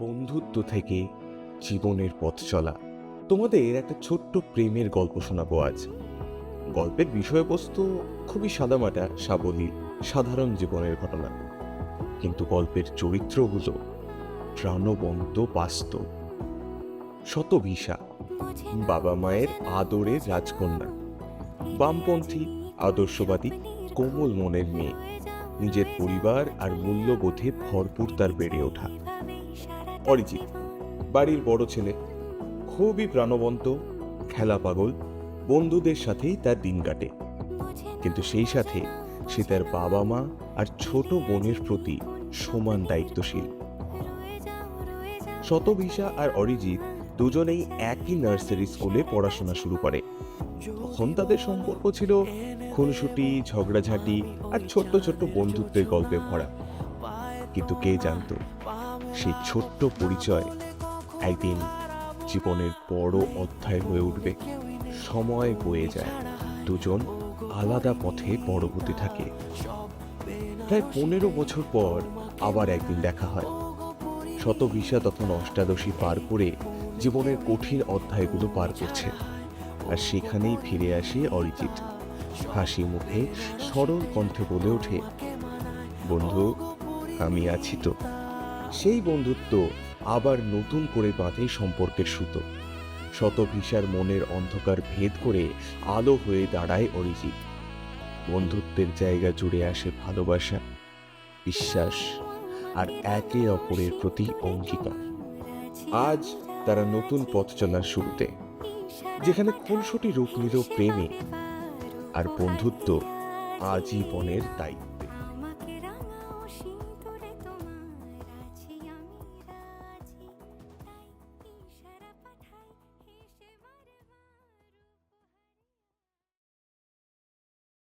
বন্ধুত্ব থেকে জীবনের পথ চলা। তোমাদের একটা ছোট্ট প্রেমের গল্প শোনাবো আজ। গল্পের বিষয়বস্তু খুবই সাদামাটা, সাবলীল, সাধারণ জীবনের ঘটনা, কিন্তু গল্পের চরিত্রগুলো প্রাণবন্ত, বাস্তব। শতভিসা, বাবা মায়ের আদরের রাজকন্যা, বামপন্থী, আদর্শবাদী, কোমল মনের মেয়ে, নিজের পরিবার আর মূল্যবোধে ভরপুর তার বেড়ে ওঠা। অরিজিৎ বাড়ির বড় ছেলে, খুবই প্রাণবন্ত, খেলা পাগল, বন্ধুদের সাথেই তার দিন কাটে। কিন্তু সেই সাথে সে তার বাবা মা আর ছোট বোনের প্রতি সমান দায়িত্বশীল। শতভিসা আর অরিজিৎ দুজনেই একই নার্সারি স্কুলে পড়াশোনা শুরু করে। তখন তাদের সম্পর্ক ছিল খুনসুটি, ঝগড়াঝাঁটি আর ছোট্ট ছোট্ট বন্ধুত্বের গল্পে ভরা। কিন্তু কে জানতো সেই ছোট্ট পরিচয় একদিন জীবনের বড় অধ্যায় হয়ে উঠবে। সময় বয়ে যায়, দুজন আলাদা পথে বড় হতে থাকে। প্রায় 15 বছর পর আবার একদিন দেখা হয়। শতভিসা তখন অষ্টাদশী পার করে জীবনের কঠিন অধ্যায়গুলো পার করছে, আর সেখানেই ফিরে আসে অরিজিৎ। হাসি মুখে, সরল কণ্ঠে বলে ওঠে, বন্ধু, আমি আছি তো। সেই বন্ধুত্ব আবার নতুন করে বাঁধে সম্পর্কের সুতো। শতভিসার মনের অন্ধকার ভেদ করে আলো হয়ে দাঁড়ায় অরিজিৎ। বন্ধুত্বের জায়গা জুড়ে আসে ভালোবাসা, বিশ্বাস আর একে অপরের প্রতি অঙ্গীকার। আজ তারা নতুন পথ চলার শুরুতে, যেখানে খুনসুটি রূপ নিল প্রেমে, আর বন্ধুত্ব আজীবনের দায়িত্ব।